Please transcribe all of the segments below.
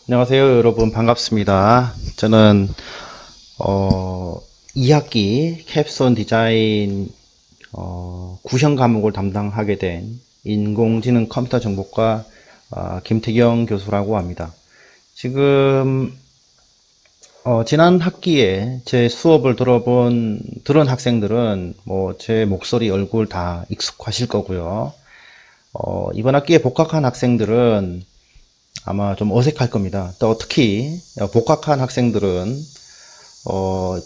안녕하세요, 여러분. 반갑습니다. 저는, 어, 2학기 캡스톤 디자인, 구형 과목을 담당하게 된 인공지능 컴퓨터 정보과 김태경 교수라고 합니다. 지금, 지난 학기에 제 수업을 들은 학생들은 제 목소리, 얼굴 다 익숙하실 거고요. 이번 학기에 복학한 학생들은 아마 좀 어색할 겁니다. 또 특히 복학한 학생들은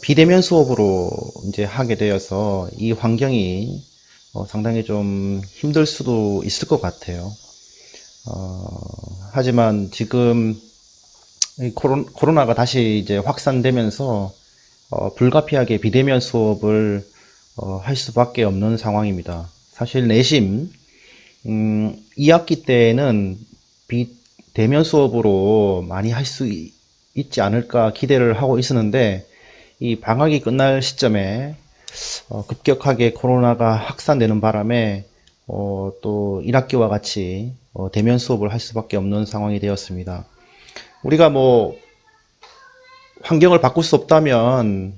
비대면 수업으로 이제 하게 되어서 이 환경이 상당히 좀 힘들 수도 있을 것 같아요. 하지만 지금 이 코로나가 다시 이제 확산되면서 불가피하게 비대면 수업을 할 수밖에 없는 상황입니다. 사실 내심 2학기 때에는 대면 수업으로 많이 할 수 있지 않을까 기대를 하고 있었는데 이 방학이 끝날 시점에 급격하게 코로나가 확산되는 바람에 또 1학기와 같이 대면 수업을 할 수밖에 없는 상황이 되었습니다. 우리가 환경을 바꿀 수 없다면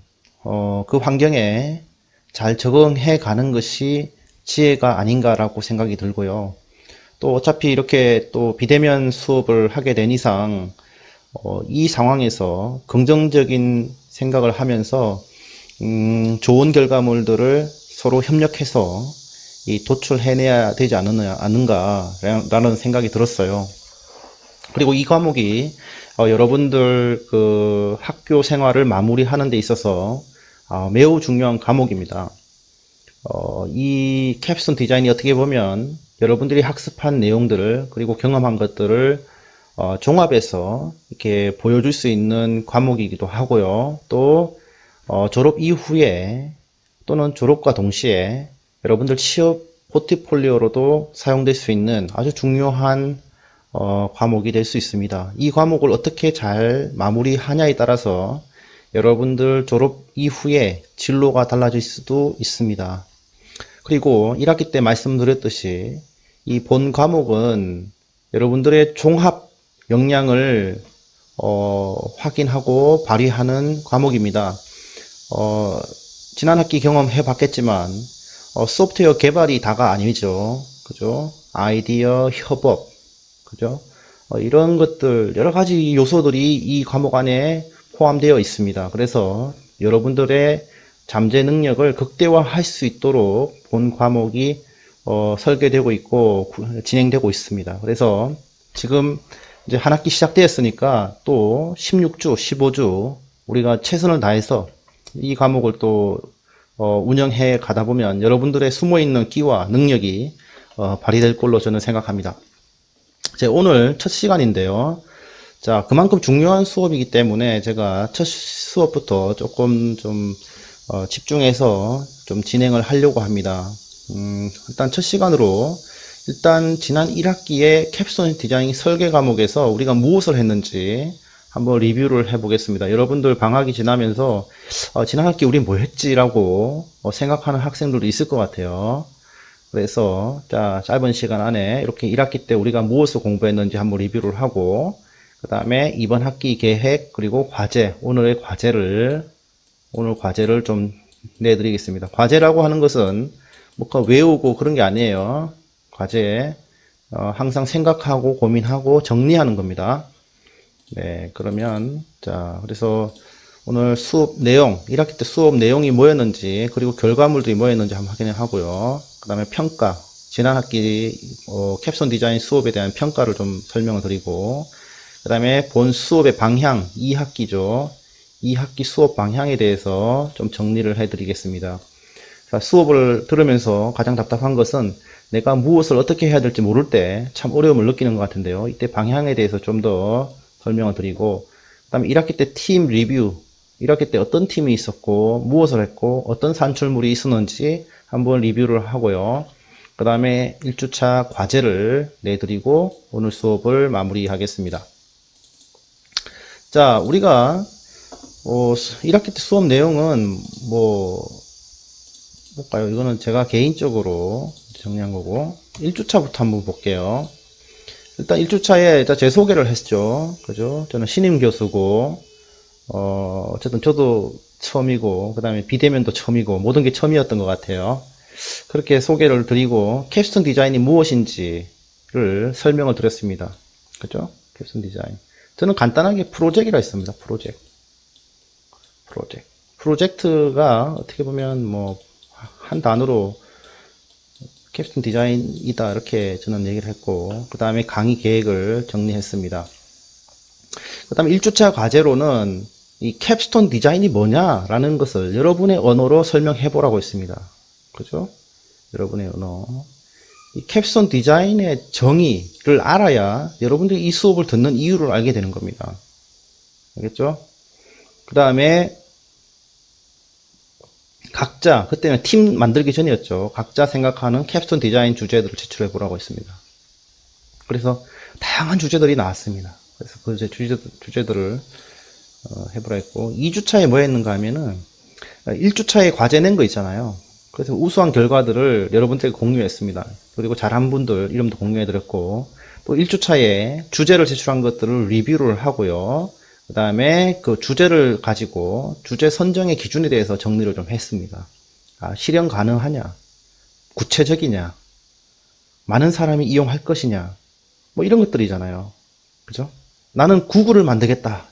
그 환경에 잘 적응해 가는 것이 지혜가 아닌가라고 생각이 들고요. 또 어차피 이렇게 또 비대면 수업을 하게 된 이상 이 상황에서 긍정적인 생각을 하면서 좋은 결과물들을 서로 협력해서 도출해내야 되지 않은가라는 생각이 들었어요. 그리고 이 과목이 여러분들 그 학교 생활을 마무리하는 데 있어서 매우 중요한 과목입니다. 이 캡스톤 디자인이 어떻게 보면 여러분들이 학습한 내용들을 그리고 경험한 것들을 종합해서 이렇게 보여줄 수 있는 과목이기도 하고요. 또 졸업 이후에 또는 졸업과 동시에 여러분들 취업 포트폴리오로도 사용될 수 있는 아주 중요한 과목이 될 수 있습니다. 이 과목을 어떻게 잘 마무리하냐에 따라서 여러분들 졸업 이후에 진로가 달라질 수도 있습니다. 그리고 1학기 때 말씀드렸듯이 이 본 과목은 여러분들의 종합 역량을 확인하고 발휘하는 과목입니다. 어, 지난 학기 경험해 봤겠지만 소프트웨어 개발이 다가 아니죠. 그죠? 아이디어, 협업, 그죠? 이런 것들 여러 가지 요소들이 이 과목 안에 포함되어 있습니다. 그래서 여러분들의 잠재 능력을 극대화할 수 있도록 본 과목이 설계되고 있고 진행되고 있습니다. 그래서 지금 이제 한 학기 시작되었으니까 또 16주, 15주 우리가 최선을 다해서 이 과목을 또 운영해 가다 보면 여러분들의 숨어있는 끼와 능력이 발휘될 걸로 저는 생각합니다. 오늘 첫 시간인데요. 자, 그만큼 중요한 수업이기 때문에 제가 첫 수업부터 조금 좀 집중해서 좀 진행을 하려고 합니다. 일단 첫 시간으로 일단 지난 1학기의 캡스톤 디자인 설계 과목에서 우리가 무엇을 했는지 한번 리뷰를 해보겠습니다. 여러분들 방학이 지나면서 지난 학기 우리 뭐 했지라고 생각하는 학생들도 있을 것 같아요. 그래서 자, 짧은 시간 안에 이렇게 1학기 때 우리가 무엇을 공부했는지 한번 리뷰를 하고 그 다음에 이번 학기 계획 그리고 과제 오늘 과제를 좀 내드리겠습니다. 과제라고 하는 것은 뭐가 외우고 그런 게 아니에요. 과제 항상 생각하고 고민하고 정리하는 겁니다. 네, 그러면 자, 그래서 오늘 수업 내용, 1학기 때 수업 내용이 뭐였는지 그리고 결과물들이 뭐였는지 한번 확인을 하고요. 그 다음에 평가, 지난 학기 캡손 디자인 수업에 대한 평가를 좀 설명을 드리고 그 다음에 본 수업의 방향, 2학기죠. 2학기 수업 방향에 대해서 좀 정리를 해드리겠습니다. 자, 수업을 들으면서 가장 답답한 것은 내가 무엇을 어떻게 해야 될지 모를 때 참 어려움을 느끼는 것 같은데요. 이때 방향에 대해서 좀 더 설명을 드리고 그 다음에 1학기 때 팀 리뷰 1학기 때 어떤 팀이 있었고 무엇을 했고 어떤 산출물이 있었는지 한번 리뷰를 하고요. 그 다음에 1주차 과제를 내드리고 오늘 수업을 마무리하겠습니다. 자, 우리가 1학기 때 수업 내용은 볼까요? 이거는 제가 개인적으로 정리한 거고 1주차부터 한번 볼게요. 일단 1주차에 일단 제 소개를 했죠. 그죠? 저는 신임 교수고, 어쨌든 저도 처음이고, 그 다음에 비대면도 처음이고, 모든 게 처음이었던 것 같아요. 그렇게 소개를 드리고, 캡스톤 디자인이 무엇인지를 설명을 드렸습니다. 그죠? 캡스톤 디자인. 저는 간단하게 프로젝트라 했습니다. 프로젝트. 프로젝트가 어떻게 보면 뭐, 한 단어로 캡스톤 디자인이다. 이렇게 저는 얘기를 했고, 그 다음에 강의 계획을 정리했습니다. 그 다음에 1주차 과제로는 이 캡스톤 디자인이 뭐냐라는 것을 여러분의 언어로 설명해 보라고 했습니다. 그죠? 여러분의 언어. 이 캡스톤 디자인의 정의를 알아야 여러분들이 이 수업을 듣는 이유를 알게 되는 겁니다. 알겠죠? 그 다음에 각자, 그때는 팀 만들기 전이었죠. 각자 생각하는 캡스톤 디자인 주제들을 제출해 보라고 했습니다. 그래서 다양한 주제들이 나왔습니다. 그래서 그 주제들을 해보라 했고, 2주차에 뭐 했는가 하면은 1주차에 과제 낸 거 있잖아요. 그래서 우수한 결과들을 여러분들에게 공유했습니다. 그리고 잘한 분들 이름도 공유해드렸고, 또 1주차에 주제를 제출한 것들을 리뷰를 하고요. 그 다음에 그 주제를 가지고 주제 선정의 기준에 대해서 정리를 좀 했습니다. 실현 가능하냐? 구체적이냐? 많은 사람이 이용할 것이냐? 뭐 이런 것들이잖아요. 그죠? 나는 구글을 만들겠다.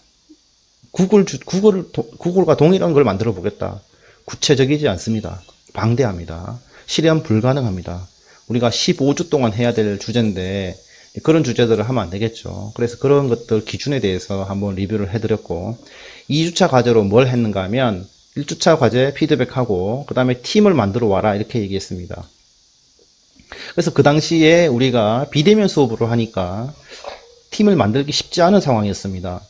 구글과 동일한 걸 만들어 보겠다. 구체적이지 않습니다. 방대합니다. 실현 불가능합니다. 우리가 15주 동안 해야 될 주제인데 그런 주제들을 하면 안 되겠죠. 그래서 그런 것들 기준에 대해서 한번 리뷰를 해드렸고, 2주차 과제로 뭘 했는가 하면 1주차 과제 피드백하고 그 다음에 팀을 만들어 와라 이렇게 얘기했습니다. 그래서 그 당시에 우리가 비대면 수업으로 하니까 팀을 만들기 쉽지 않은 상황이었습니다.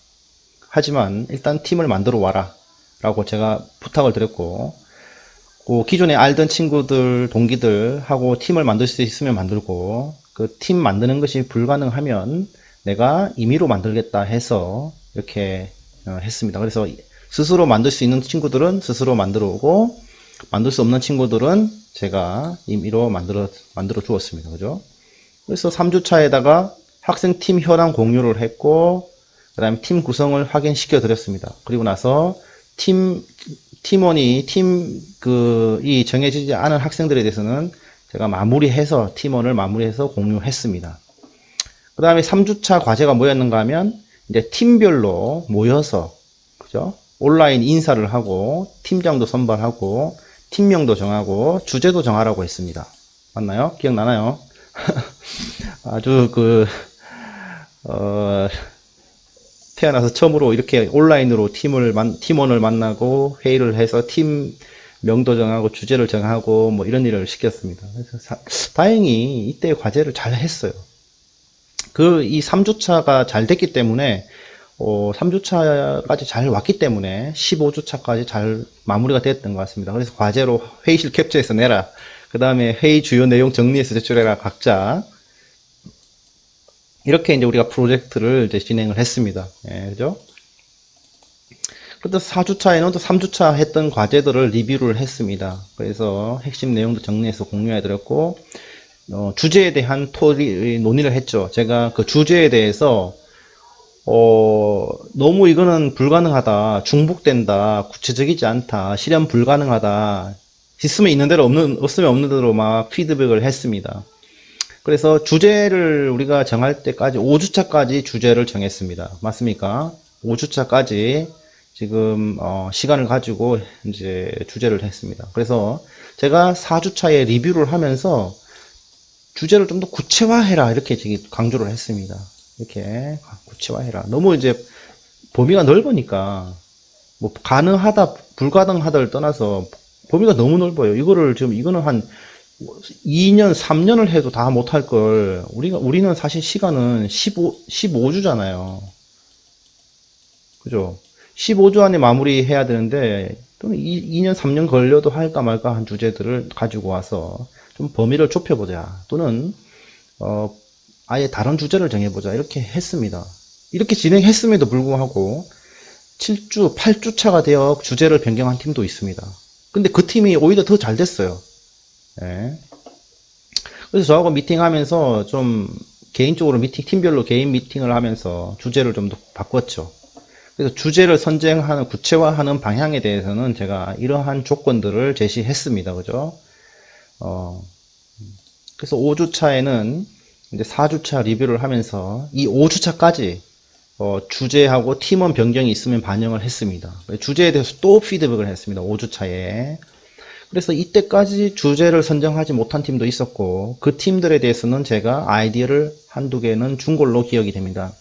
하지만 일단 팀을 만들어 와라 라고 제가 부탁을 드렸고, 그 기존에 알던 친구들, 동기들하고 팀을 만들 수 있으면 만들고, 그 팀 만드는 것이 불가능하면 내가 임의로 만들겠다 해서 이렇게 했습니다. 그래서 스스로 만들 수 있는 친구들은 스스로 만들어 오고, 만들 수 없는 친구들은 제가 임의로 만들어 주었습니다. 그죠? 그래서 3주차에다가 학생 팀 현황 공유를 했고, 그 다음에 팀 구성을 확인시켜 드렸습니다. 그리고 나서 팀원이 이 정해지지 않은 학생들에 대해서는 제가 팀원을 마무리해서 공유했습니다. 그 다음에 3주차 과제가 뭐였는가 하면, 이제 팀별로 모여서, 그죠? 온라인 인사를 하고, 팀장도 선발하고, 팀명도 정하고, 주제도 정하라고 했습니다. 맞나요? 기억나나요? 아주 태어나서 처음으로 이렇게 온라인으로 팀원을 만나고 회의를 해서 팀 명도 정하고 주제를 정하고 뭐 이런 일을 시켰습니다. 그래서 다행히 이때 과제를 잘 했어요. 이 3주차가 잘 됐기 때문에 3주차까지 잘 왔기 때문에 15주차까지 잘 마무리가 됐던 것 같습니다. 그래서 과제로 회의실 캡처해서 내라. 그 다음에 회의 주요 내용 정리해서 제출해라. 각자. 이렇게 이제 우리가 프로젝트를 이제 진행을 했습니다. 예, 그죠? 그때 4주차에는 또 3주차 했던 과제들을 리뷰를 했습니다. 그래서 핵심 내용도 정리해서 공유해 드렸고, 주제에 대한 논의를 했죠. 제가 그 주제에 대해서, 너무 이거는 불가능하다, 중복된다, 구체적이지 않다, 실현 불가능하다, 있으면 있는 대로 없으면 없는 대로 막 피드백을 했습니다. 그래서 주제를 우리가 정할 때까지 5주차까지 주제를 정했습니다. 맞습니까? 5주차까지 지금 시간을 가지고 이제 주제를 했습니다. 그래서 제가 4주차에 리뷰를 하면서 주제를 좀 더 구체화해라 이렇게 강조를 했습니다. 이렇게 구체화해라. 너무 이제 범위가 넓으니까 뭐 가능하다 불가능하다를 떠나서 범위가 너무 넓어요. 이거는 한 2년, 3년을 해도 다 못할 걸, 우리는 사실 시간은 15주잖아요. 그죠? 15주 안에 마무리해야 되는데, 또는 2년, 3년 걸려도 할까 말까 한 주제들을 가지고 와서 좀 범위를 좁혀보자. 또는, 아예 다른 주제를 정해보자. 이렇게 했습니다. 이렇게 진행했음에도 불구하고, 7주, 8주 차가 되어 주제를 변경한 팀도 있습니다. 근데 그 팀이 오히려 더 잘 됐어요. 예. 그래서 저하고 미팅하면서 좀 개인적으로 팀별로 개인 미팅을 하면서 주제를 좀 더 바꿨죠. 그래서 주제를 선정하는, 구체화하는 방향에 대해서는 제가 이러한 조건들을 제시했습니다. 그죠? 그래서 5주차에는 이제 4주차 리뷰를 하면서 이 5주차까지 주제하고 팀원 변경이 있으면 반영을 했습니다. 주제에 대해서 또 피드백을 했습니다. 5주차에. 그래서 이때까지 주제를 선정하지 못한 팀도 있었고 그 팀들에 대해서는 제가 아이디어를 한두 개는 준 걸로 기억이 됩니다.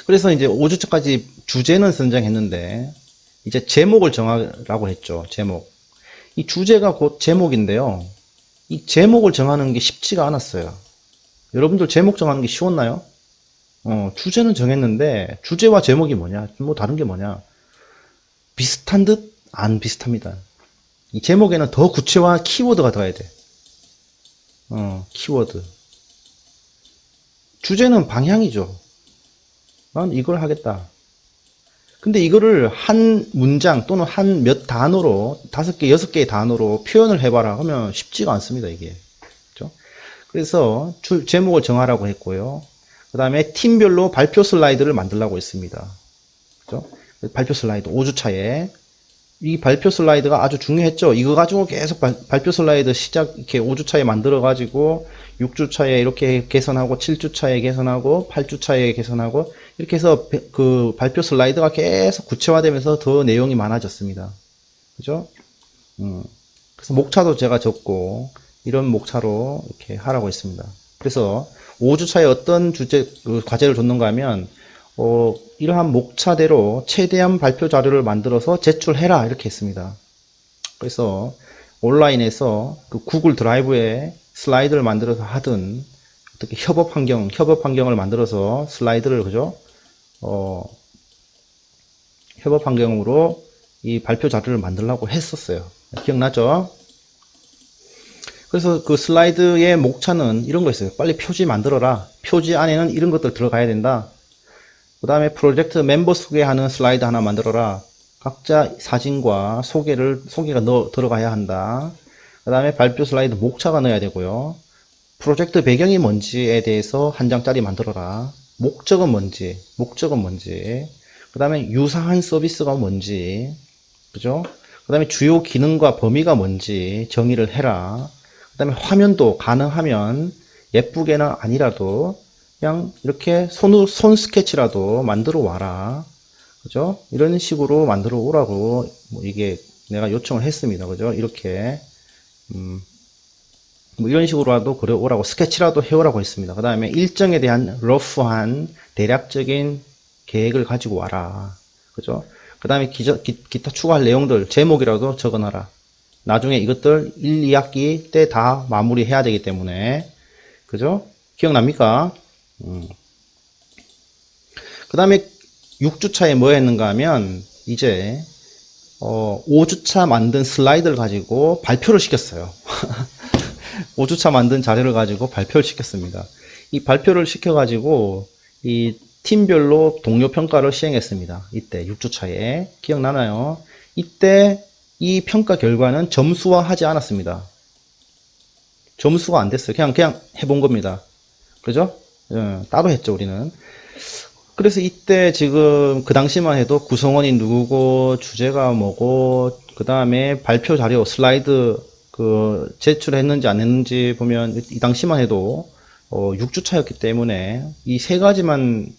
그래서 이제 5주차까지 주제는 선정했는데 이제 제목을 정하라고 했죠. 제목. 이 주제가 곧 제목인데요. 이 제목을 정하는 게 쉽지가 않았어요. 여러분들 제목 정하는 게 쉬웠나요? 주제는 정했는데 주제와 제목이 뭐냐? 뭐 다른 게 뭐냐? 비슷한 듯 안 비슷합니다. 이 제목에는 더 구체화 키워드가 들어가야 돼. 키워드. 주제는 방향이죠. 난 이걸 하겠다. 근데 이거를 한 문장 또는 한 몇 단어로, 5개, 6개의 단어로 표현을 해봐라 하면 쉽지가 않습니다, 이게. 그죠? 그래서 제목을 정하라고 했고요. 그 다음에 팀별로 발표 슬라이드를 만들라고 했습니다. 그죠? 발표 슬라이드 5주차에. 이 발표 슬라이드가 아주 중요했죠. 이거 가지고 계속 발표 슬라이드 이렇게 5주차에 만들어가지고 6주차에 이렇게 개선하고 7주차에 개선하고 8주차에 개선하고 이렇게 해서 그 발표 슬라이드가 계속 구체화되면서 더 내용이 많아졌습니다. 그죠? 그래서 목차도 제가 적고 이런 목차로 이렇게 하라고 했습니다. 그래서 5주차에 어떤 과제를 줬는가 하면 이러한 목차대로 최대한 발표 자료를 만들어서 제출해라 이렇게 했습니다. 그래서 온라인에서 그 구글 드라이브에 슬라이드를 만들어서 하든 어떻게 협업 환경을 만들어서 슬라이드를 그죠? 협업 환경으로 이 발표 자료를 만들려고 했었어요. 기억나죠? 그래서 그 슬라이드의 목차는 이런 거 있어요. 빨리 표지 만들어라. 표지 안에는 이런 것들 들어가야 된다. 그 다음에 프로젝트 멤버 소개하는 슬라이드 하나 만들어라. 각자 사진과 소개가 들어가야 한다. 그 다음에 발표 슬라이드 목차가 넣어야 되고요. 프로젝트 배경이 뭔지에 대해서 한 장짜리 만들어라. 목적은 뭔지. 그 다음에 유사한 서비스가 뭔지. 그죠? 그 다음에 주요 기능과 범위가 뭔지 정의를 해라. 그 다음에 화면도 가능하면 예쁘게는 아니라도 그냥 이렇게 손 스케치라도 만들어 와라. 그죠? 이런 식으로 만들어 오라고 이게 내가 요청을 했습니다. 그죠? 이렇게 뭐 이런 식으로라도 그려 오라고 스케치라도 해오라고 했습니다. 그 다음에 일정에 대한 러프한 대략적인 계획을 가지고 와라. 그죠? 그 다음에 기타 추가할 내용들 제목이라도 적어놔라. 나중에 이것들 1, 2학기 때 다 마무리해야 되기 때문에 그죠? 기억납니까? 그 다음에 6주차에 뭐 했는가 하면 이제 5주차 만든 슬라이드를 가지고 발표를 시켰어요. 5주차 만든 자료를 가지고 발표를 시켰습니다. 이 발표를 시켜가지고 이 팀별로 동료 평가를 시행했습니다. 이때 6주차에 기억나나요? 이때 이 평가 결과는 점수화하지 않았습니다. 점수가 안 됐어요. 그냥 해본 겁니다. 그죠? 따로 했죠, 우리는. 그래서 이때 지금 그 당시만 해도 구성원이 누구고 주제가 뭐고 그 다음에 발표 자료 슬라이드 제출했는지 안 했는지 보면 이 당시만 해도 6주차였기 때문에 이 세 가지만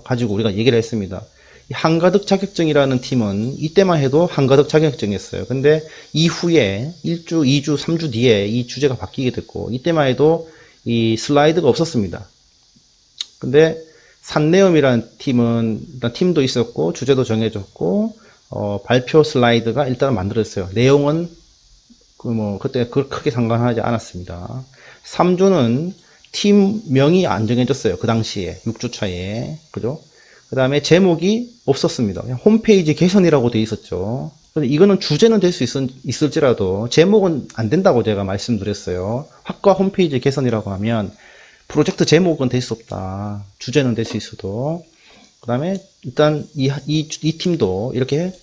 가지고 우리가 얘기를 했습니다. 한가득 자격증이라는 팀은 이때만 해도 한가득 자격증이었어요. 근데 이후에 1주, 2주, 3주 뒤에 이 주제가 바뀌게 됐고 이때만 해도 이 슬라이드가 없었습니다. 근데 산내음이라는 팀도 있었고 주제도 정해졌고 발표 슬라이드가 일단 만들어졌어요. 내용은 그때 크게 상관하지 않았습니다. 3주는 팀명이 안 정해졌어요. 그 당시에 6주차에 그죠? 그 다음에 제목이 없었습니다. 그냥 홈페이지 개선이라고 돼 있었죠. 근데 이거는 주제는 될 수 있을지라도 제목은 안 된다고 제가 말씀드렸어요. 학과 홈페이지 개선이라고 하면 프로젝트 제목은 될 수 없다. 주제는 될 수 있어도. 그 다음에 일단 이 팀도 이렇게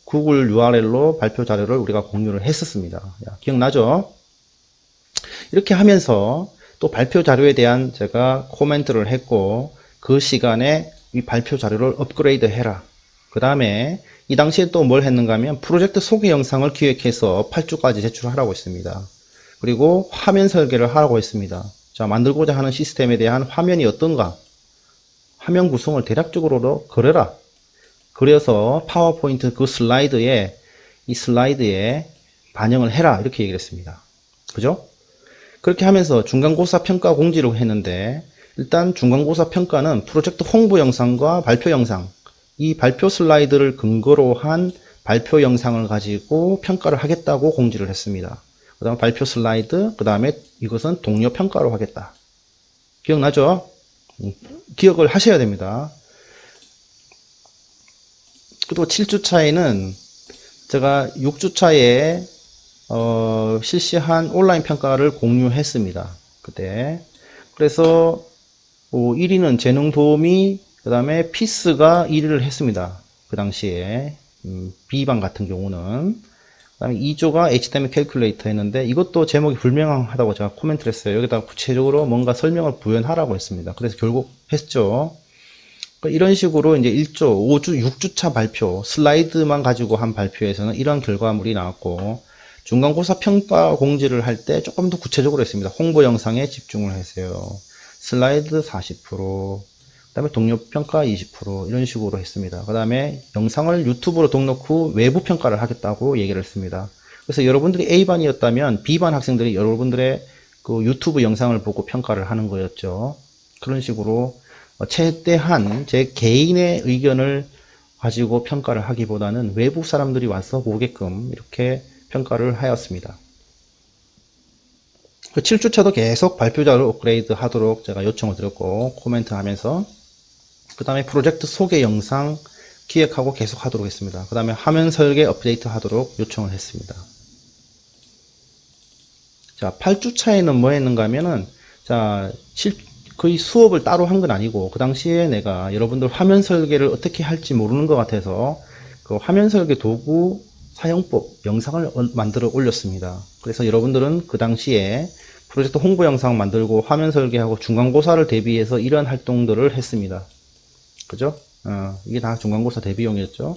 구글 URL로 발표 자료를 우리가 공유를 했었습니다. 기억나죠? 이렇게 하면서 또 발표 자료에 대한 제가 코멘트를 했고, 그 시간에 이 발표 자료를 업그레이드 해라. 그 다음에 이 당시에 또 뭘 했는가 하면 프로젝트 소개 영상을 기획해서 8주까지 제출하라고 했습니다. 그리고 화면 설계를 하라고 했습니다. 자, 만들고자 하는 시스템에 대한 화면이 어떤가? 화면 구성을 대략적으로 그려라. 그려서 파워포인트 그 슬라이드에 이 슬라이드에 반영을 해라. 이렇게 얘기를 했습니다. 그죠? 그렇게 하면서 중간고사 평가 공지를 했는데, 일단 중간고사 평가는 프로젝트 홍보 영상과 발표 영상, 이 발표 슬라이드를 근거로 한 발표 영상을 가지고 평가를 하겠다고 공지를 했습니다. 그 다음 발표 슬라이드, 그 다음에 이것은 동료 평가로 하겠다. 기억나죠? 기억을 하셔야 됩니다. 그리고 7주차에는 제가 6주차에 실시한 온라인 평가를 공유했습니다. 그때. 그래서 1위는 재능도우미, 그 다음에 피스가 1위를 했습니다. 그 당시에 B반 같은 경우는. 그 다음에 2조가 HTML 캘큘레이터 했는데, 이것도 제목이 불명확하다고 제가 코멘트를 했어요. 여기다가 구체적으로 뭔가 설명을 부연하라고 했습니다. 그래서 결국 했죠. 이런 식으로 이제 1조, 5주, 6주차 발표, 슬라이드만 가지고 한 발표에서는 이런 결과물이 나왔고, 중간고사 평가 공지를 할 때 조금 더 구체적으로 했습니다. 홍보 영상에 집중을 했어요. 슬라이드 40%, 그 다음에 동료 평가 20% 이런 식으로 했습니다. 그 다음에 영상을 유튜브로 등록 후 외부 평가를 하겠다고 얘기를 했습니다. 그래서 여러분들이 A반이었다면 B반 학생들이 여러분들의 그 유튜브 영상을 보고 평가를 하는 거였죠. 그런 식으로 최대한 제 개인의 의견을 가지고 평가를 하기보다는 외부 사람들이 와서 보게끔 이렇게 평가를 하였습니다. 7주차도 계속 발표자를 업그레이드 하도록 제가 요청을 드렸고, 코멘트 하면서, 그 다음에 프로젝트 소개 영상 기획하고 계속 하도록 했습니다. 그 다음에 화면 설계 업데이트 하도록 요청을 했습니다. 자, 8주차에는 뭐 했는가 하면은, 자, 거의 수업을 따로 한 건 아니고, 그 당시에 내가 여러분들 화면 설계를 어떻게 할지 모르는 것 같아서, 그 화면 설계 도구 사용법 영상을 만들어 올렸습니다. 그래서 여러분들은 그 당시에 프로젝트 홍보 영상 만들고 화면 설계하고 중간고사를 대비해서 이런 활동들을 했습니다. 그죠? 이게 다 중간고사 대비용이었죠.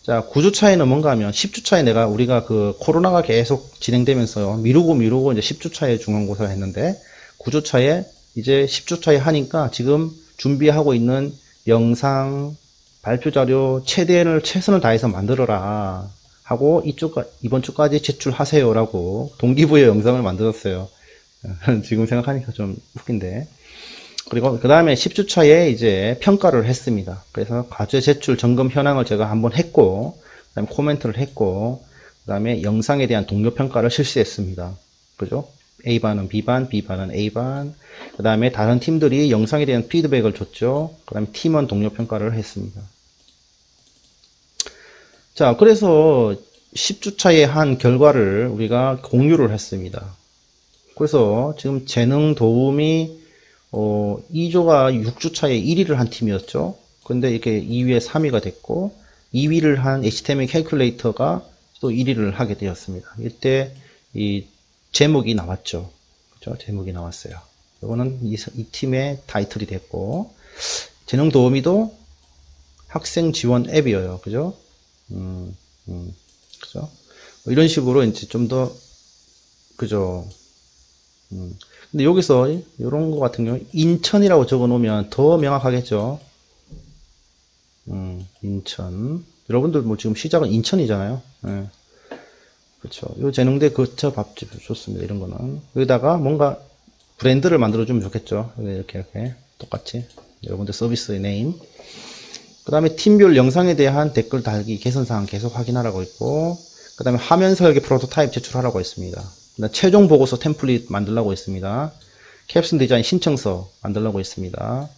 자, 9주차에는 뭔가 하면 10주차에 우리가 그 코로나가 계속 진행되면서 미루고 이제 10주차에 중간고사를 했는데, 9주차에 이제 10주차에 하니까 지금 준비하고 있는 영상, 발표 자료 최선을 다해서 만들어라 하고 이번 주까지 제출하세요라고 동기부여 영상을 만들었어요. 지금 생각하니까 좀 웃긴데. 그리고 그 다음에 10주차에 이제 평가를 했습니다. 그래서 과제 제출 점검 현황을 제가 한번 했고, 그 다음에 코멘트를 했고, 그 다음에 영상에 대한 동료 평가를 실시했습니다. 그죠? A반은 B반, B반은 A반. 그 다음에 다른 팀들이 영상에 대한 피드백을 줬죠. 그 다음에 팀원 동료 평가를 했습니다. 자, 그래서 10주차에 한 결과를 우리가 공유를 했습니다. 그래서 지금 재능 도우미 2조가 6주차에 1위를 한 팀이었죠. 근데 이렇게 2위에 3위가 됐고, 2위를 한 HTML 캘큘레이터가 또 1위를 하게 되었습니다. 이때 이 제목이 나왔죠. 그죠? 제목이 나왔어요. 이거는 이 팀의 타이틀이 됐고, 재능 도우미도 학생 지원 앱이에요. 그죠? 그죠? 이런 식으로 이제 좀 더, 그죠? 근데 여기서 이런 거 같은 경우 인천이라고 적어 놓으면 더 명확하겠죠? 인천. 여러분들 뭐 지금 시작은 인천이잖아요. 예. 그렇죠. 요 재능대 거처 밥집 좋습니다. 이런 거는 여기다가 뭔가 브랜드를 만들어 주면 좋겠죠. 이렇게 똑같이 여러분들 서비스의 네임. 그 다음에 팀별 영상에 대한 댓글 달기 개선사항 계속 확인하라고 있고, 그 다음에 화면 설계 프로토타입 제출하라고 했습니다. 최종 보고서 템플릿 만들라고 했습니다. 캡슨 디자인 신청서 만들라고 했습니다.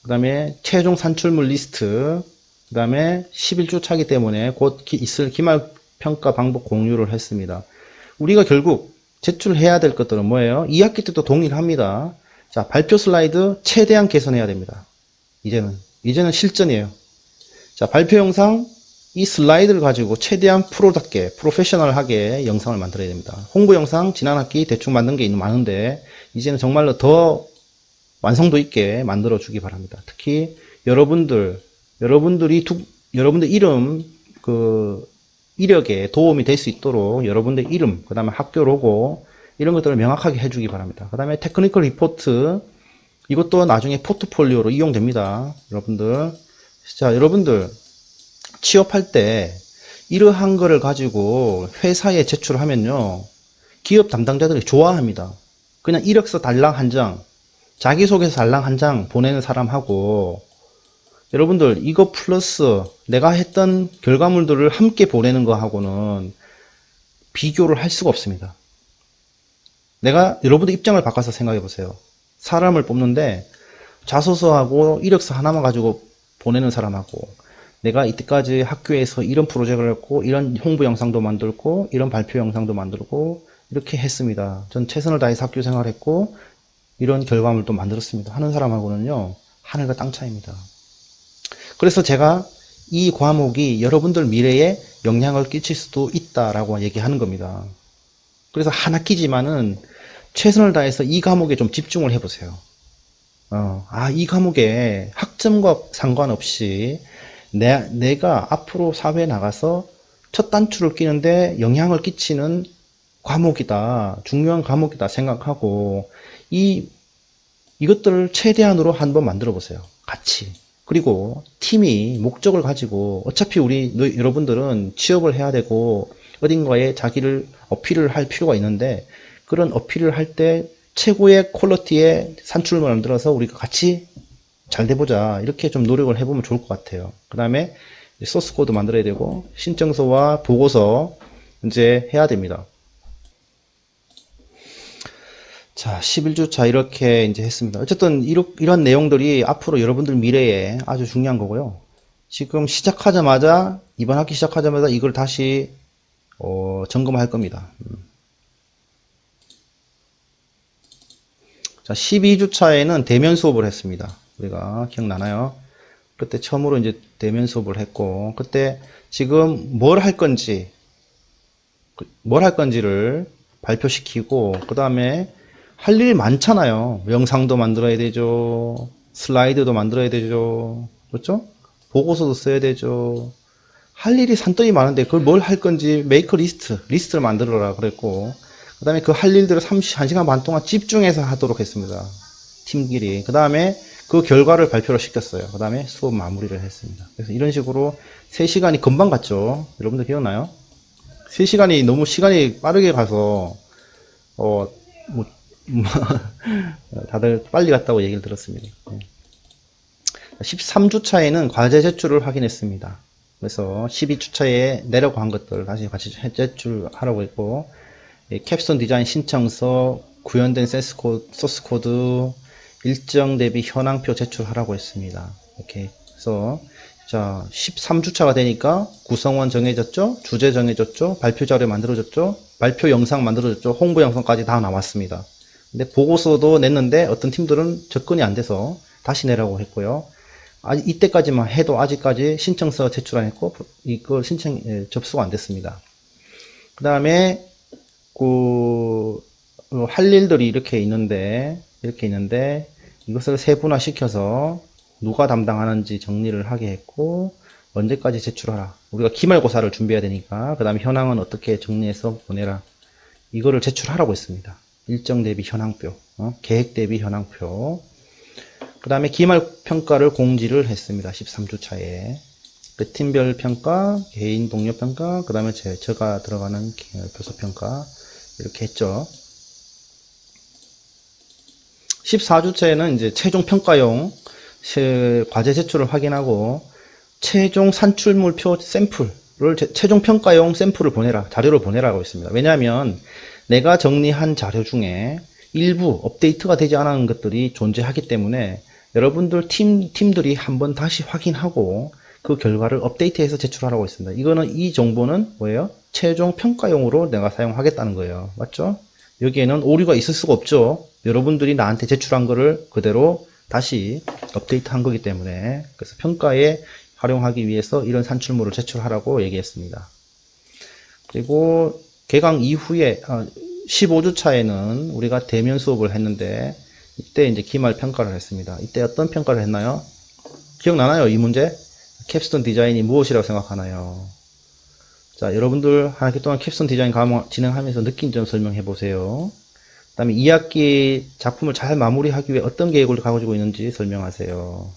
그 다음에 최종 산출물 리스트, 그 다음에 11주 차기 때문에 곧 있을 기말 평가 방법 공유를 했습니다. 우리가 결국 제출해야 될 것들은 뭐예요? 2학기 때도 동일합니다. 자, 발표 슬라이드 최대한 개선해야 됩니다. 이제는 실전이에요. 자, 발표 영상 이 슬라이드를 가지고 최대한 프로답게, 프로페셔널하게 영상을 만들어야 됩니다. 홍보 영상 지난 학기 대충 만든 게 많은데 이제는 정말로 더 완성도 있게 만들어 주기 바랍니다. 특히 여러분들 이름 이력에 도움이 될 수 있도록 여러분들 이름, 그 다음에 학교 로고 이런 것들을 명확하게 해주기 바랍니다. 그 다음에 테크니컬 리포트, 이것도 나중에 포트폴리오로 이용됩니다. 여러분들, 자, 여러분들 취업할 때 이러한 거를 가지고 회사에 제출하면요, 기업 담당자들이 좋아합니다. 그냥 이력서 달랑 한 장, 자기소개서 달랑 한 장 보내는 사람하고, 여러분들 이거 플러스 내가 했던 결과물들을 함께 보내는 거하고는 비교를 할 수가 없습니다. 여러분들 입장을 바꿔서 생각해 보세요. 사람을 뽑는데 자소서하고 이력서 하나만 가지고 보내는 사람하고, 내가 이때까지 학교에서 이런 프로젝트를 했고, 이런 홍보 영상도 만들고, 이런 발표 영상도 만들고, 이렇게 했습니다. 전 최선을 다해서 학교 생활했고, 이런 결과물도 만들었습니다. 하는 사람하고는요, 하늘과 땅 차이입니다. 그래서 제가 이 과목이 여러분들 미래에 영향을 끼칠 수도 있다라고 얘기하는 겁니다. 그래서 한 학기지만은 최선을 다해서 이 과목에 좀 집중을 해보세요. 이 과목에 학점과 상관없이 내가 앞으로 사회에 나가서 첫 단추를 끼는데 영향을 끼치는 과목이다, 중요한 과목이다 생각하고 이것들을 최대한으로 한번 만들어 보세요. 같이. 그리고 팀이 목적을 가지고, 어차피 여러분들은 취업을 해야 되고 어딘가에 자기를 어필을 할 필요가 있는데, 그런 어필을 할 때 최고의 퀄리티의 산출물을 만들어서 우리가 같이 잘 돼보자, 이렇게 좀 노력을 해보면 좋을 것 같아요. 그 다음에 소스 코드 만들어야 되고, 신청서와 보고서 이제 해야 됩니다. 자, 11주차 이렇게 이제 했습니다. 어쨌든 이런 내용들이 앞으로 여러분들 미래에 아주 중요한 거고요. 지금 이번 학기 시작하자마자 이걸 다시 점검할 겁니다. 자, 12주차에는 대면 수업을 했습니다. 우리가 기억나나요? 그때 처음으로 이제 대면 수업을 했고, 그때 지금 뭘 할 건지를 발표시키고, 그 다음에 할 일 많잖아요. 영상도 만들어야 되죠. 슬라이드도 만들어야 되죠. 그렇죠? 보고서도 써야 되죠. 할 일이 산더미 많은데 그걸 뭘 할 건지 메이커 리스트를 만들어라 그랬고, 그 다음에 그 할 일들을 1시간 반 동안 집중해서 하도록 했습니다. 팀끼리. 그 다음에 그 결과를 발표를 시켰어요. 그 다음에 수업 마무리를 했습니다. 그래서 이런 식으로 3시간이 금방 갔죠. 여러분들 기억나요? 3시간이 너무 시간이 빠르게 가서 다들 빨리 갔다고 얘기를 들었습니다. 13주차에는 과제 제출을 확인했습니다. 그래서 12주차에 내려고 한 것들 다시 같이 제출하라고 했고, 캡스톤 디자인 신청서, 구현된 소스 코드, 일정 대비 현황표 제출하라고 했습니다. 이렇게 해서, 자, 13주차가 되니까 구성원 정해졌죠? 주제 정해졌죠? 발표 자료 만들어졌죠? 발표 영상 만들어졌죠? 홍보 영상까지 다 나왔습니다. 근데 보고서도 냈는데 어떤 팀들은 접근이 안 돼서 다시 내라고 했고요. 이때까지만 해도 아직까지 신청서 제출 안 했고, 이거 접수가 안 됐습니다. 그 다음에 할 일들이 이렇게 있는데 이것을 세분화 시켜서 누가 담당하는지 정리를 하게 했고, 언제까지 제출하라. 우리가 기말고사를 준비해야 되니까 그 다음에 현황은 어떻게 정리해서 보내라. 이거를 제출하라고 했습니다. 일정 대비 현황표, 계획 대비 현황표. 그 다음에 기말평가를 공지를 했습니다. 13주차에. 그 팀별 평가, 개인 동료 평가, 그 다음에 제가 들어가는 교수 평가, 이렇게 했죠. 14주차에는 이제 최종 평가용 과제 제출을 확인하고, 최종 산출물표 샘플을, 최종 평가용 샘플을 자료를 보내라고 했습니다. 왜냐하면 내가 정리한 자료 중에 일부 업데이트가 되지 않은 것들이 존재하기 때문에 여러분들 팀들이 한번 다시 확인하고 그 결과를 업데이트해서 제출하라고 했습니다. 이 정보는 뭐예요? 최종 평가용으로 내가 사용하겠다는 거예요. 맞죠? 여기에는 오류가 있을 수가 없죠. 여러분들이 나한테 제출한 거를 그대로 다시 업데이트 한 거기 때문에. 그래서 평가에 활용하기 위해서 이런 산출물을 제출하라고 얘기했습니다. 그리고 개강 이후에 15주 차에는 우리가 대면 수업을 했는데 이때 이제 기말 평가를 했습니다. 이때 어떤 평가를 했나요? 기억나나요? 이 문제? 캡스톤 디자인이 무엇이라고 생각하나요? 자, 여러분들 한 학기 동안 캡스톤 디자인 과목 진행하면서 느낀 점 설명해 보세요. 그 다음에 2학기 작품을 잘 마무리하기 위해 어떤 계획을 가지고 있는지 설명하세요.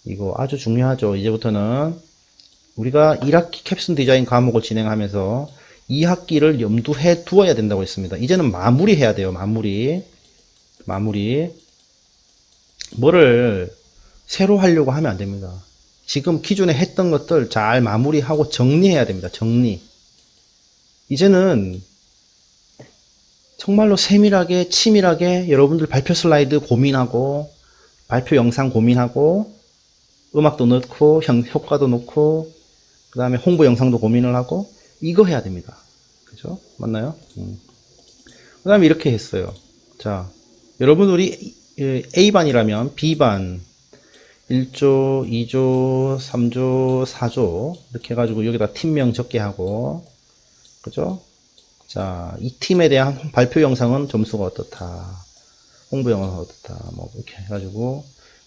이거 아주 중요하죠. 이제부터는 우리가 1학기 캡스톤 디자인 과목을 진행하면서 2학기를 염두해 두어야 된다고 했습니다. 이제는 마무리해야 돼요. 마무리. 뭐를 새로 하려고 하면 안 됩니다. 지금 기존에 했던 것들 잘 마무리하고 정리해야 됩니다. 정리. 이제는 정말로 세밀하게 치밀하게 여러분들 발표 슬라이드 고민하고 발표 영상 고민하고 음악도 넣고 효과도 넣고 그 다음에 홍보 영상도 고민을 하고 이거 해야 됩니다. 그죠? 맞나요? 그 다음에 이렇게 했어요. 자, 여러분들이 A반이라면 B반 1조, 2조, 3조, 4조 이렇게 해가지고 여기다 팀명 적게 하고 그죠? 자, 이 팀에 대한 발표 영상은 점수가 어떻다. 홍보 영상은 어떻다. 뭐 이렇게 해가지고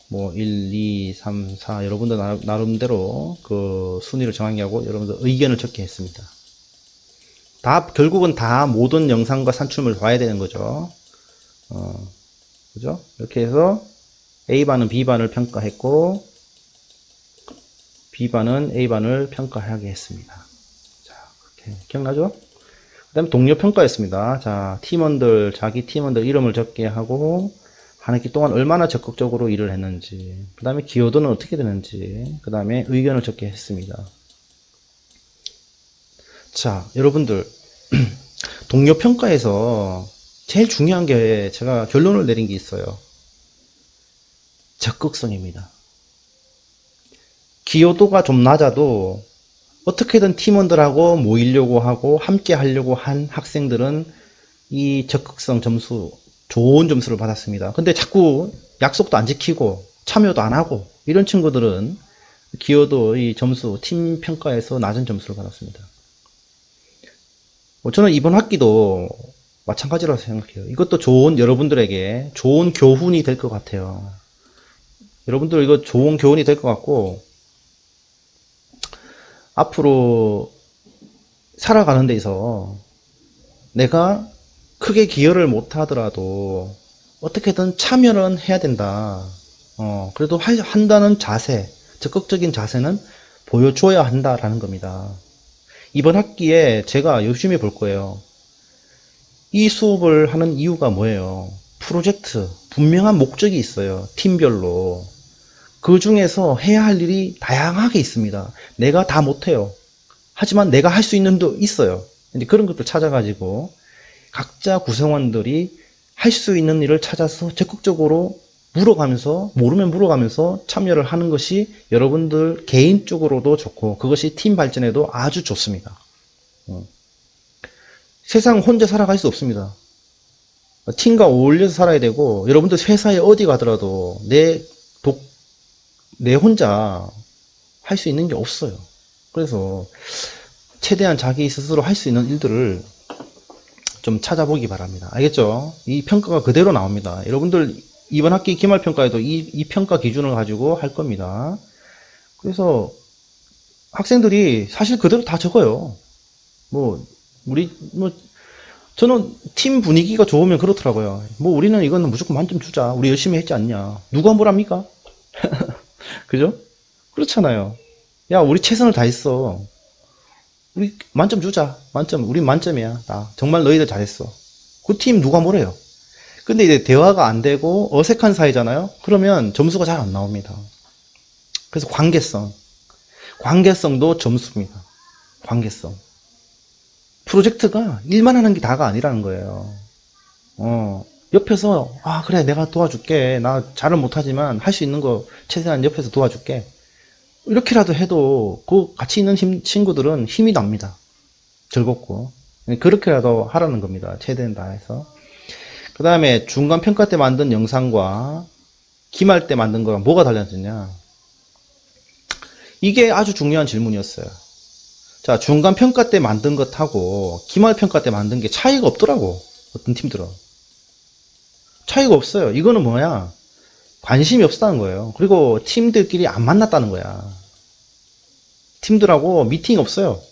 뭐 1, 2, 3, 4 여러분들 나름대로 그 순위를 정하게 하고 여러분들 의견을 적게 했습니다. 결국은 다 모든 영상과 산출물을 봐야 되는 거죠. 그죠? 이렇게 해서 A반은 B반을 평가했고 B반은 A반을 평가하게 했습니다. 자, 그렇게 기억나죠? 그 다음에 동료 평가였습니다. 자, 자기 팀원들 이름을 적게 하고 한 학기 동안 얼마나 적극적으로 일을 했는지, 그 다음에 기여도는 어떻게 되는지, 그 다음에 의견을 적게 했습니다. 자, 여러분들 동료 평가에서 제일 중요한 게 제가 결론을 내린 게 있어요. 적극성입니다. 기여도가 좀 낮아도 어떻게든 팀원들하고 모이려고 하고 함께 하려고 한 학생들은 이 적극성 점수 좋은 점수를 받았습니다. 근데 자꾸 약속도 안 지키고 참여도 안 하고 이런 친구들은 기여도 이 점수 팀 평가에서 낮은 점수를 받았습니다. 저는 이번 학기도 마찬가지라고 생각해요. 이것도 여러분들에게 좋은 교훈이 될 것 같아요. 여러분들 이거 좋은 교훈이 될 것 같고 앞으로 살아가는 데 있어 내가 크게 기여를 못 하더라도 어떻게든 참여는 해야 된다. 그래도 한다는 자세, 적극적인 자세는 보여줘야 한다라는 겁니다. 이번 학기에 제가 열심히 볼 거예요. 이 수업을 하는 이유가 뭐예요? 프로젝트, 분명한 목적이 있어요. 팀별로. 그 중에서 해야 할 일이 다양하게 있습니다. 내가 다 못해요. 하지만 내가 할 수 있는 도 있어요. 이제 그런 것들 찾아가지고 각자 구성원들이 할 수 있는 일을 찾아서 적극적으로 모르면 물어가면서 참여를 하는 것이 여러분들 개인적으로도 좋고 그것이 팀 발전에도 아주 좋습니다. 세상 혼자 살아갈 수 없습니다. 팀과 어울려서 살아야 되고 여러분들 회사에 어디 가더라도 내 혼자 할 수 있는 게 없어요. 그래서 최대한 자기 스스로 할 수 있는 일들을 좀 찾아보기 바랍니다. 알겠죠? 이 평가가 그대로 나옵니다. 여러분들 이번 학기 기말평가에도 이 평가 기준을 가지고 할 겁니다. 그래서 학생들이 사실 그대로 다 적어요. 저는 팀 분위기가 좋으면 그렇더라고요. 우리는 이거는 무조건 만점 주자. 우리 열심히 했지 않냐. 누가 뭐랍니까? 그죠? 그렇잖아요. 야, 우리 최선을 다했어. 우리 만점 주자. 우린 만점이야. 정말 너희들 잘했어. 그 팀 누가 뭐래요? 근데 이제 대화가 안 되고 어색한 사이잖아요? 그러면 점수가 잘 안 나옵니다. 그래서 관계성도 점수입니다. 관계성. 프로젝트가 일만 하는 게 다가 아니라는 거예요. 옆에서 그래 내가 도와줄게. 나 잘은 못하지만 할 수 있는 거 최대한 옆에서 도와줄게. 이렇게라도 해도 그 같이 있는 친구들은 힘이 납니다. 즐겁고 그렇게라도 하라는 겁니다. 최대한 다해서. 그 다음에 중간 평가 때 만든 영상과 기말 때 만든 거랑 뭐가 달라졌냐. 이게 아주 중요한 질문이었어요. 자, 중간평가 때 만든 것하고 기말평가 때 만든 게 차이가 없더라고. 어떤 팀들은. 차이가 없어요. 이거는 뭐야? 관심이 없었다는 거예요. 그리고 팀들끼리 안 만났다는 거야. 팀들하고 미팅이 없어요.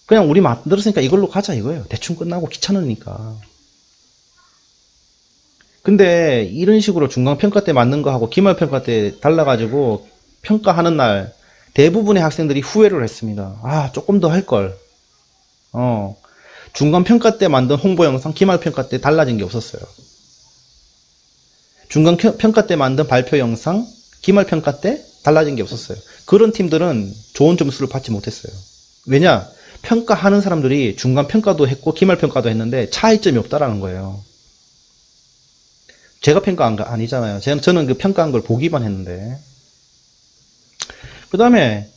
그냥 우리 만들었으니까 이걸로 가자 이거예요. 대충 끝나고 귀찮으니까. 근데 이런 식으로 중간평가 때 맞는 거하고 기말평가 때 달라가지고 평가하는 날 대부분의 학생들이 후회를 했습니다. 아, 조금 더 할 걸. 중간평가 때 만든 홍보 영상 기말평가 때 달라진 게 없었어요. 중간평가 때 만든 발표 영상 기말평가 때 달라진 게 없었어요. 그런 팀들은 좋은 점수를 받지 못했어요. 왜냐? 평가하는 사람들이 중간평가도 했고 기말평가도 했는데 차이점이 없다라는 거예요. 제가 평가한 거 아니잖아요. 저는 그 평가한 걸 보기만 했는데. 그 다음에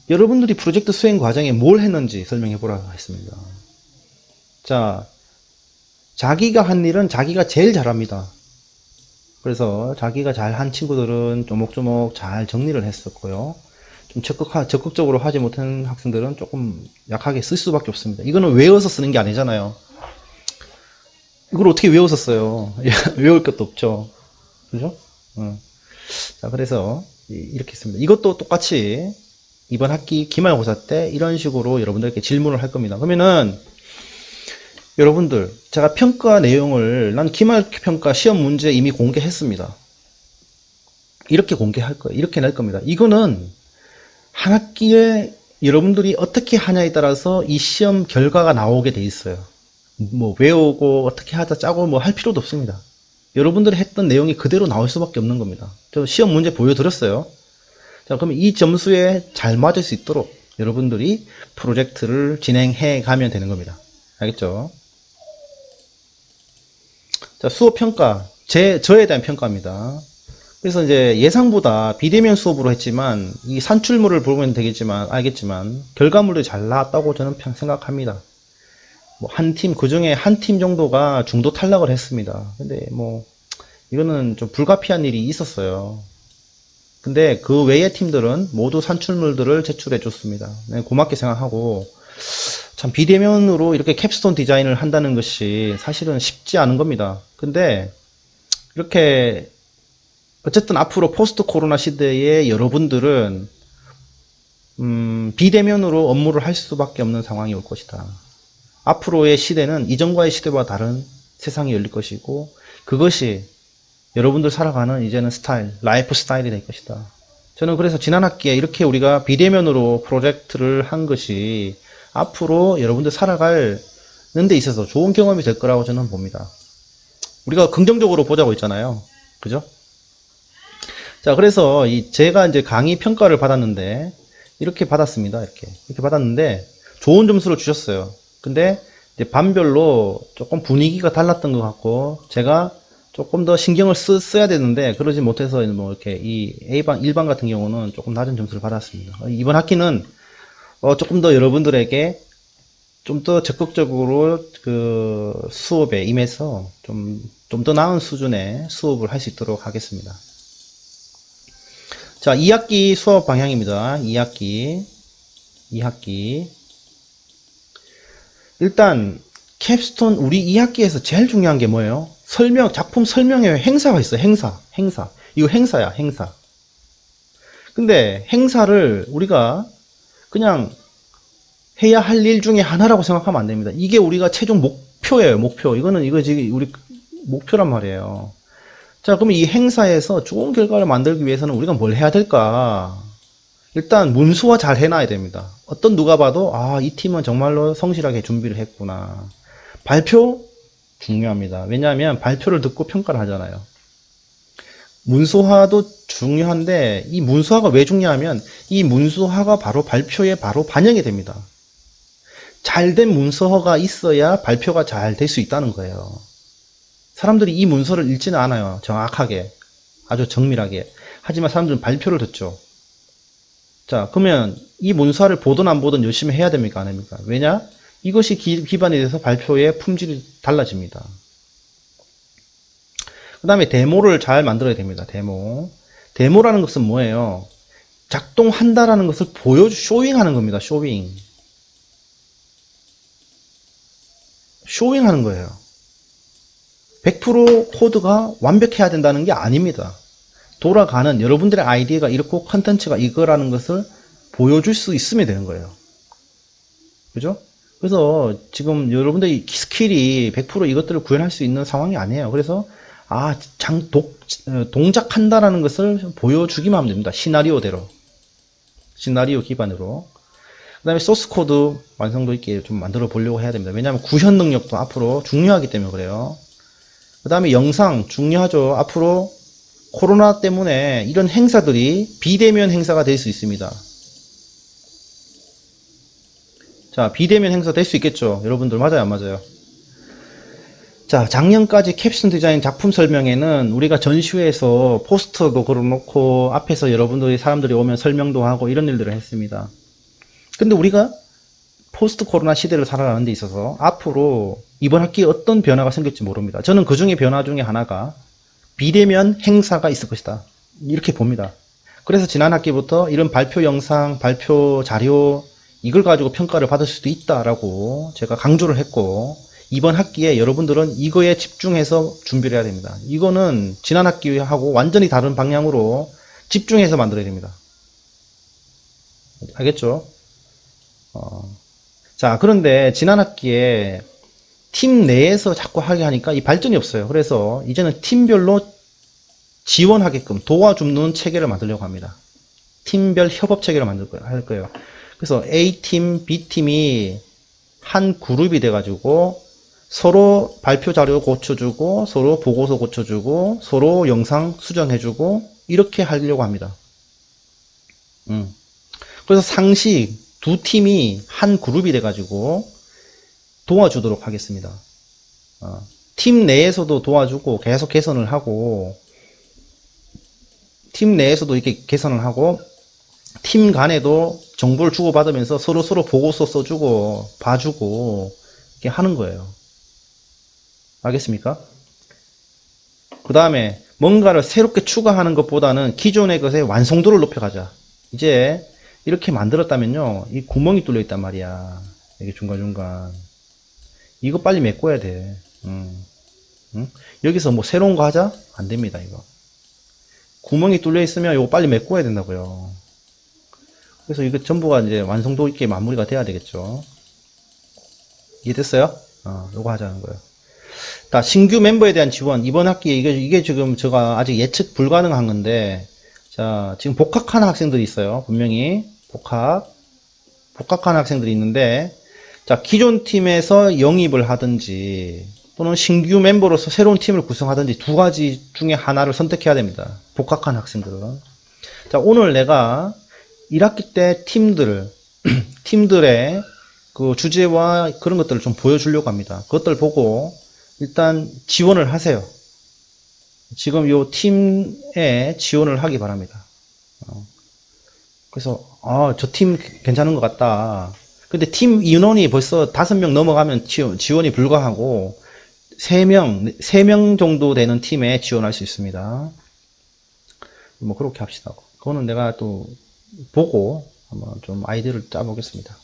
여러분들이 프로젝트 수행 과정에 뭘 했는지 설명해 보라고 했습니다. 자, 자기가 한 일은 자기가 제일 잘합니다. 그래서 자기가 잘한 친구들은 조목조목 잘 정리를 했었고요. 좀 적극적으로 하지 못한 학생들은 조금 약하게 쓸 수밖에 없습니다. 이거는 외워서 쓰는 게 아니잖아요. 이걸 어떻게 외워서 써요? 외울 것도 없죠. 그죠? 자, 그래서 이렇게 했습니다. 이것도 똑같이 이번 학기 기말고사 때 이런 식으로 여러분들께 질문을 할 겁니다. 그러면은 여러분들, 제가 평가 내용을 난 기말평가 시험 문제 이미 공개했습니다. 이렇게 공개할 거예요. 이렇게 낼 겁니다. 이거는 한 학기에 여러분들이 어떻게 하냐에 따라서 이 시험 결과가 나오게 돼 있어요. 뭐 외우고 어떻게 하자 짜고 뭐 할 필요도 없습니다. 여러분들이 했던 내용이 그대로 나올 수밖에 없는 겁니다. 저 시험 문제 보여드렸어요. 자, 그러면 이 점수에 잘 맞을 수 있도록 여러분들이 프로젝트를 진행해 가면 되는 겁니다. 알겠죠? 자, 수업 평가. 저에 대한 평가입니다. 그래서 이제 예상보다 비대면 수업으로 했지만 이 산출물을 보면 되겠지만 알겠지만 결과물도 잘 나왔다고 저는 생각합니다. 뭐 한 팀, 그 중에 한 팀 정도가 중도 탈락을 했습니다. 근데 뭐 이거는 좀 불가피한 일이 있었어요. 근데 그 외의 팀들은 모두 산출물들을 제출해 줬습니다. 네, 고맙게 생각하고 참 비대면으로 이렇게 캡스톤 디자인을 한다는 것이 사실은 쉽지 않은 겁니다. 근데 이렇게 어쨌든 앞으로 포스트 코로나 시대에 여러분들은 비대면으로 업무를 할 수밖에 없는 상황이 올 것이다. 앞으로의 시대는 이전과의 시대와 다른 세상이 열릴 것이고 그것이 여러분들 살아가는 이제는 스타일, 라이프 스타일이 될 것이다. 저는 그래서 지난 학기에 이렇게 우리가 비대면으로 프로젝트를 한 것이 앞으로 여러분들 살아가는 데 있어서 좋은 경험이 될 거라고 저는 봅니다. 우리가 긍정적으로 보자고 했잖아요. 그죠? 자, 그래서 제가 이제 강의 평가를 받았는데 이렇게 받았습니다. 이렇게 받았는데 좋은 점수를 주셨어요. 근데 이제 반별로 조금 분위기가 달랐던 것 같고 제가 조금 더 신경을 써야 되는데 그러지 못해서 뭐 이렇게 이 A반 1반 같은 경우는 조금 낮은 점수를 받았습니다. 이번 학기는 조금 더 여러분들에게 좀 더 적극적으로 그 수업에 임해서 좀 더 나은 수준의 수업을 할 수 있도록 하겠습니다. 자, 2학기 수업 방향입니다. 2학기. 일단 캡스톤 우리 2학기에서 제일 중요한 게 뭐예요? 작품 설명회 행사가 있어요. 행사. 이거 행사야, 행사. 근데 행사를 우리가 그냥 해야 할 일 중에 하나라고 생각하면 안 됩니다. 이게 우리가 최종 목표예요, 목표. 이거 지금 우리 목표란 말이에요. 자, 그러면 이 행사에서 좋은 결과를 만들기 위해서는 우리가 뭘 해야 될까? 일단 문수화 잘 해놔야 됩니다. 누가 봐도 이 팀은 정말로 성실하게 준비를 했구나. 발표 중요합니다. 왜냐하면 발표를 듣고 평가를 하잖아요. 문수화도 중요한데 이 문수화가 왜 중요하면 이 문수화가 바로 발표에 바로 반영이 됩니다. 잘된 문서가 있어야 발표가 잘 될 수 있다는 거예요. 사람들이 이 문서를 읽지는 않아요. 정확하게. 아주 정밀하게. 하지만 사람들은 발표를 듣죠. 자, 그러면 이 문서를 보든 안 보든 열심히 해야 됩니까? 안 됩니까? 왜냐? 이것이 기반이 돼서 발표의 품질이 달라집니다. 그 다음에 데모를 잘 만들어야 됩니다. 데모라는 것은 뭐예요? 작동한다라는 것을 쇼잉하는 겁니다. 쇼잉하는 거예요. 100% 코드가 완벽해야 된다는 게 아닙니다. 돌아가는 여러분들의 아이디어가 이렇고 컨텐츠가 이거라는 것을 보여줄 수 있으면 되는 거예요. 그죠? 그래서 지금 여러분들이 스킬이 100% 이것들을 구현할 수 있는 상황이 아니에요. 그래서 동작한다라는 것을 보여주기만 하면 됩니다. 시나리오대로. 시나리오 기반으로. 그 다음에 소스 코드 완성도 있게 좀 만들어 보려고 해야 됩니다. 왜냐하면 구현 능력도 앞으로 중요하기 때문에 그래요. 그 다음에 영상 중요하죠. 앞으로 코로나 때문에 이런 행사들이 비대면 행사가 될 수 있습니다. 자, 비대면 행사 될 수 있겠죠. 여러분들 맞아요, 안 맞아요? 자, 작년까지 캡션 디자인 작품 설명회는 우리가 전시회에서 포스터도 걸어놓고 앞에서 여러분들이 사람들이 오면 설명도 하고 이런 일들을 했습니다. 근데 우리가 포스트 코로나 시대를 살아가는 데 있어서 앞으로 이번 학기에 어떤 변화가 생길지 모릅니다. 저는 그 중에 변화 중에 하나가 비대면 행사가 있을 것이다. 이렇게 봅니다. 그래서 지난 학기부터 이런 발표 영상, 발표 자료 이걸 가지고 평가를 받을 수도 있다라고 제가 강조를 했고 이번 학기에 여러분들은 이거에 집중해서 준비를 해야 됩니다. 이거는 지난 학기하고 완전히 다른 방향으로 집중해서 만들어야 됩니다. 알겠죠? 자, 그런데 지난 학기에 팀 내에서 자꾸 하게 하니까 이 발전이 없어요. 그래서 이제는 팀별로 지원하게끔 도와주는 체계를 만들려고 합니다. 팀별 협업 체계를 할 거예요. 그래서 A팀, B팀이 한 그룹이 돼가지고 서로 발표 자료 고쳐주고 서로 보고서 고쳐주고 서로 영상 수정해주고 이렇게 하려고 합니다. 그래서 상시 두 팀이 한 그룹이 돼가지고 도와주도록 하겠습니다. 팀 내에서도 도와주고 계속 개선을 하고 팀 내에서도 이렇게 개선을 하고 팀 간에도 정보를 주고받으면서 서로 보고서 써주고 봐주고 이렇게 하는 거예요. 알겠습니까? 그 다음에 뭔가를 새롭게 추가하는 것보다는 기존의 것의 완성도를 높여가자. 이제 이렇게 만들었다면요 이 구멍이 뚫려 있단 말이야. 이게 중간중간 이거 빨리 메꿔야 돼. 여기서 뭐 새로운 거 하자? 안 됩니다. 이거 구멍이 뚫려 있으면 이거 빨리 메꿔야 된다고요. 그래서 이거 전부가 이제 완성도 있게 마무리가 돼야 되겠죠. 이해됐어요? 요거 하자는 거예요. 자, 신규 멤버에 대한 지원. 이번 학기에 이게 지금 제가 아직 예측 불가능한 건데, 자, 지금 복학하는 학생들이 있어요. 분명히. 복학하는 학생들이 있는데, 자, 기존 팀에서 영입을 하든지, 또는 신규 멤버로서 새로운 팀을 구성하든지 두 가지 중에 하나를 선택해야 됩니다. 복학한 학생들은. 자, 오늘 내가 1학기 때 팀들의 그 주제와 그런 것들을 좀 보여주려고 합니다. 그것들 보고 일단 지원을 하세요. 지금 이 팀에 지원을 하기 바랍니다. 그래서 저 팀 괜찮은 것 같다. 근데 팀 인원이 벌써 5명 넘어가면 지원이 불가하고 3명 정도 되는 팀에 지원할 수 있습니다. 뭐 그렇게 합시다. 그거는 내가 또 보고 한번 좀 아이디어를 짜보겠습니다.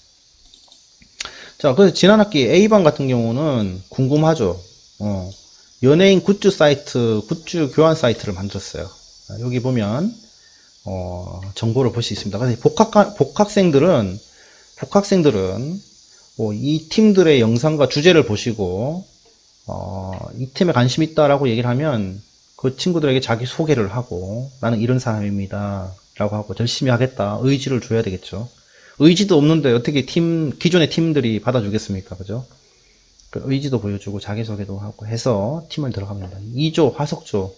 자, 그래서 지난 학기 A반 같은 경우는 궁금하죠. 연예인 굿즈 사이트, 굿즈 교환 사이트를 만들었어요. 여기 보면 정보를 볼 수 있습니다. 그래서 복학생들은 이 팀들의 영상과 주제를 보시고 이 팀에 관심 있다라고 얘기를 하면 그 친구들에게 자기 소개를 하고 나는 이런 사람입니다 라고 하고 열심히 하겠다 의지를 줘야 되겠죠. 의지도 없는데 어떻게 기존의 팀들이 받아주겠습니까? 그죠? 그 의지도 보여주고 자기소개도 하고 해서 팀을 들어갑니다. 2조 화석조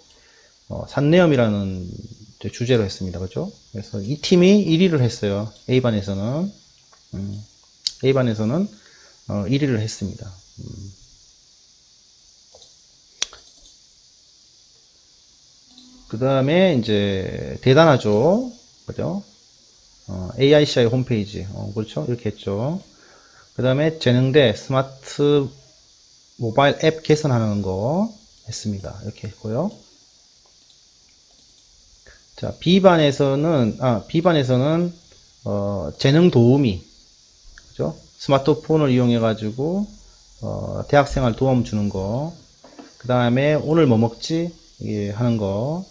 산내염이라는 주제로 했습니다. 그죠? 그래서 이 팀이 1위를 했어요. A반에서는 1위를 했습니다. 그 다음에 이제 대단하죠. 그죠? AICI 홈페이지. 그렇죠? 이렇게 했죠. 그 다음에 재능대 스마트 모바일 앱 개선하는 거 했습니다. 이렇게 했고요. 자, B반에서는, 재능 도우미, 그죠? 스마트폰을 이용해가지고, 대학생활 도움 주는 거, 그 다음에 오늘 뭐 먹지? 예, 하는 거,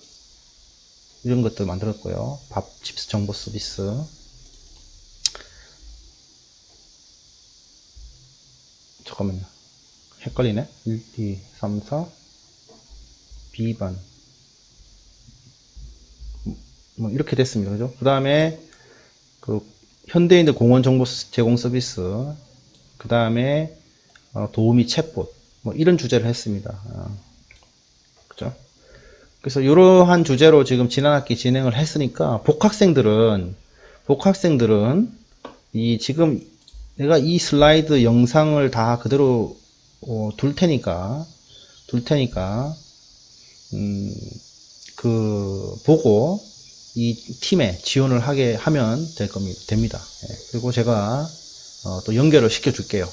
이런 것들 만들었고요. 밥, 칩스 정보 서비스. 잠깐만요. 헷갈리네. 1, 2, 3, 4. B반. 뭐, 이렇게 됐습니다. 그죠? 그 다음에, 그, 현대인들 공원 정보 제공 서비스. 그 다음에, 도우미 챗봇. 뭐, 이런 주제를 했습니다. 그죠? 그래서 이러한 주제로 지금 지난 학기 진행을 했으니까, 복학생들은, 지금 내가 이 슬라이드 영상을 다 그대로 둘 테니까, 보고 이 팀에 지원을 하게 하면 됩니다. 예, 그리고 제가 또 연결을 시켜 줄게요.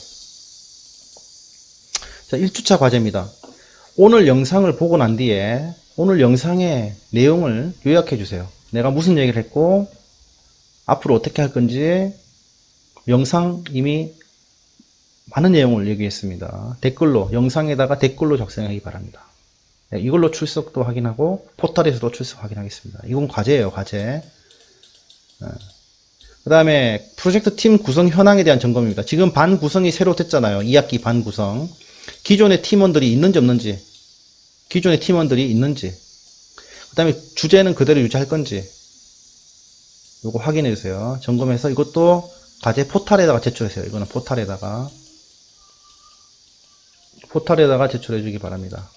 자, 1주차 과제입니다. 오늘 영상을 보고 난 뒤에 오늘 영상의 내용을 요약해 주세요. 내가 무슨 얘기를 했고 앞으로 어떻게 할 건지 영상 이미 많은 내용을 얘기했습니다. 영상에다가 댓글로 작성하기 바랍니다. 네, 이걸로 출석도 확인하고 포털에서도 출석 확인하겠습니다. 이건 과제예요, 과제. 그 다음에 프로젝트 팀 구성 현황에 대한 점검입니다. 지금 반 구성이 새로 됐잖아요. 2학기 반 구성. 기존의 팀원들이 있는지 없는지, 그 다음에 주제는 그대로 유지할 건지 요거 확인해 주세요. 점검해서 이것도 과제 포털에다가 제출하세요. 이거는 포털에다가 제출해 주기 바랍니다.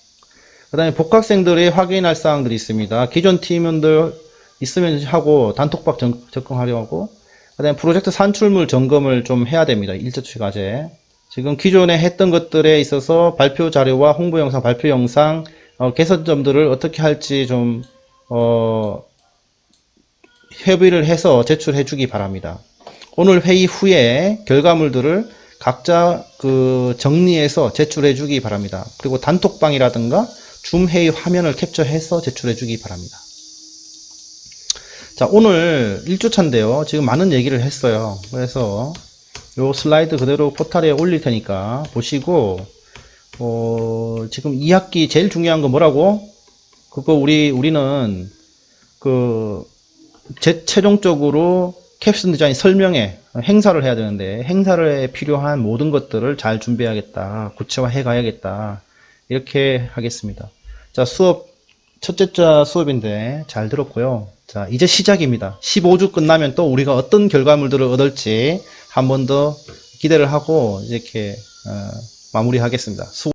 그 다음에 복학생들이 확인할 사항들이 있습니다. 기존 팀원들 있으면 하고 단톡방 접근하려고 하고 그 다음에 프로젝트 산출물 점검을 좀 해야 됩니다. 1주차 과제. 지금 기존에 했던 것들에 있어서 발표 자료와 홍보 영상, 발표 영상 개선점들을 어떻게 할지 좀 협의를 해서 제출해 주기 바랍니다. 오늘 회의 후에 결과물들을 각자 정리해서 제출해 주기 바랍니다. 그리고 단톡방이라든가 줌 회의 화면을 캡처해서 제출해 주기 바랍니다. 자, 오늘 1주차인데요. 지금 많은 얘기를 했어요. 그래서 요 슬라이드 그대로 포털에 올릴 테니까 보시고 지금 2학기 제일 중요한 거 뭐라고? 그거 우리는 최종적으로 캡슐 디자인 설명회 행사를 해야 되는데 행사에 필요한 모든 것들을 잘 준비해야겠다. 구체화해 가야겠다. 이렇게 하겠습니다. 자, 첫째자 수업인데 잘 들었고요. 자, 이제 시작입니다. 15주 끝나면 또 우리가 어떤 결과물들을 얻을지 한 번 더 기대를 하고 이렇게 마무리하겠습니다.